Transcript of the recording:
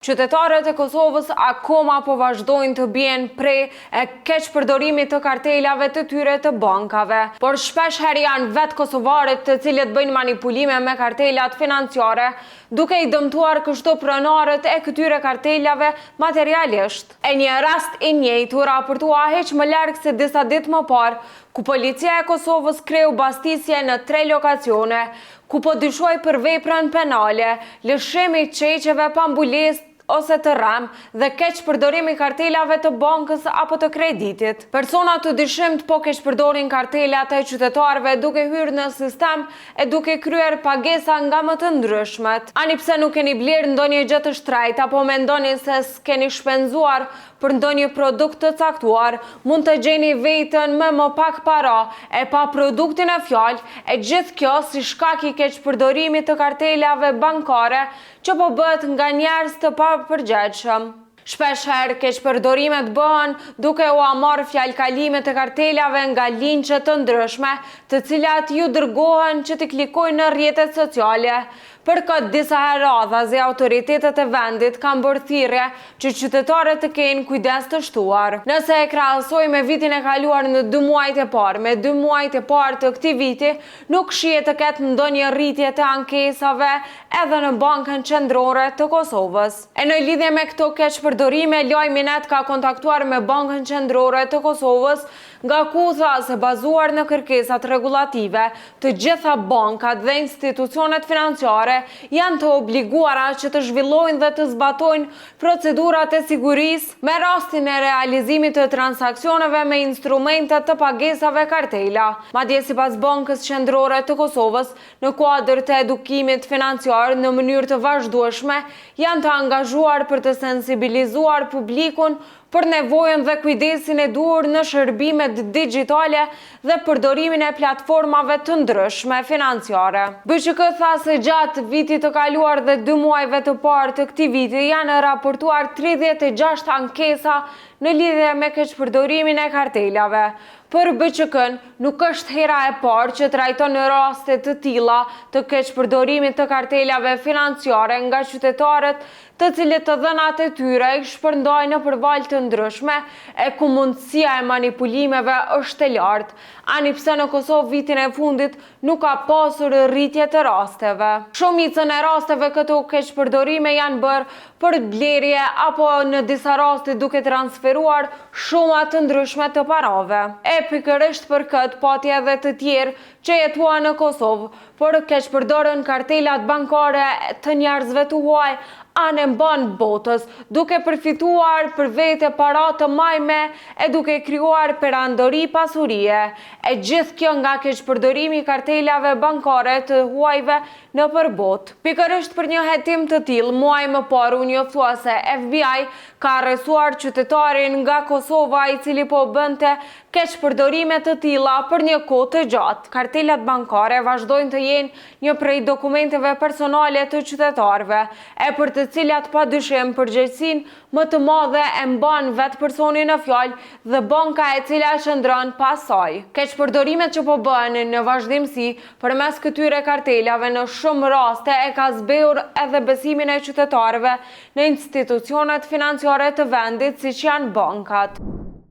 Qytetarët e Kosovës akoma po vazhdojnë të bien prej e keq përdorimit të kartelave të tyre të bankave, por shpesh herë janë vetë kosovarët të cilët bëjnë manipulime me kartelat financiare, duke i dëmtuar kështu pronarët e këtyre kartelave materialisht. E një rast i njëjtë u raportua heq më larg se disa ditë më parë, ku policia e Kosovës kreu bastisje në 3 lokacione, ku po dyshuaj për veprën penale, lëshimi i çeqeve pa mbulesë ose të rram dhe keq përdorimi kartelave të bankës apo të kreditit. Persona të dyshimt po keq përdorin kartelat e qytetarëve duke hyrë në sistem e duke kryer pagesa nga më të ndryshmet. Ani pse nuk keni blerë ndonjë gjë të shtrejt apo mendoni se s'keni shpenzuar për ndonjë produkt të caktuar, mund të gjeni vetën me më pak para e pa produktin e fjalë, e gjithë kjo si shkak i keq përdorimit të kartelave bankare që po bëhet nga njerëz të papërgjegjshëm. Shpesh herë keq përdorimet bëhen duke u marrë fjalëkalime të kartelave nga linqe të ndryshme, të cilat ju dërgohen që të klikojnë në rrjetet sociale. Për këtë disa herë radhazi autoritetet e vendit kanë bërë thirrje që qytetarët të kenë kujdes të shtuar. Nëse e krahasoj me vitin e kaluar në 2 muajt e parë me 2 muajt e parë të këtij viti, nuk shihet të ketë ndonjë rritje të ankesave edhe në Bankën Qendrore të Kosovës. E në lidhje me këto keq përdorime, Lajminet ka kontaktuar me Bankën Qendrore të Kosovës, nga ku tha se bazuar në kërkesat rregullative, të gjitha bankat dhe institucionet financiare janë të obliguara që të zhvillojnë dhe të zbatojnë procedurat e sigurisë me rastin e realizimit të transaksioneve me instrumente të pagesave kartela. Madje sipas Bankës Qendrore të Kosovës, në kuadër të edukimit financiar në mënyrë të vazhdueshme, janë të angazhuar për të sensibilizuar publikun për nevojën dhe kujdesin e duhur në shërbimet digjitale dhe përdorimin e platformave të ndryshme financiare. BQK tha se gjatë vitit të kaluar dhe 2 muajve të parë të këtij viti janë raportuar 36 ankesa në lidhje me keq përdorimin e kartelave. Për BQK-n nuk është hera e parë që trajton në raste të tilla të keq përdorimit të kartelave financiare nga qytetarët, të cilët të dhënat e tyre i shpërndajnë në valë të ndryshme e ku mundësia e manipulimeve është e lartë, ani pse në Kosovë vitin e fundit nuk ka pasur rritje të rasteve. Shumicën e rasteve këto keq përdorime janë bërë për blerje apo në disa raste duke transferuar shuma të ndryshme të parave. Pikërisht për këtë pati edhe të tjerë që jetuan në Kosovë, por keq përdoren kartelat bankare të njerëzve të huaj anë mban botës, duke përfituar për vete para të majme e duke krijuar perandori pasurie. E gjithë kjo nga keq përdorimi i kartelave bankare të huajve në përbot. Pikërisht për një hetim të tillë, muaj më parë u njoftua se FBI ka arrestuar qytetarin nga Kosova i cili po bënte keq përdorime të tilla për një kohë të gjatë. Kartelat bankare vazhdojnë të jenë një prej dokumenteve personale të qytetarëve, e për të cilat padyshim përgjegjësinë më të madhe e mban vetë personi në fjalë dhe banka e cila qëndron pas saj. Keq përdorimet që po bëhen në vazhdimsi përmes këtyre kartelave në shumë raste e ka zbehur edhe besimin e qytetarëve në institucionet financiare të vendit siç janë bankat.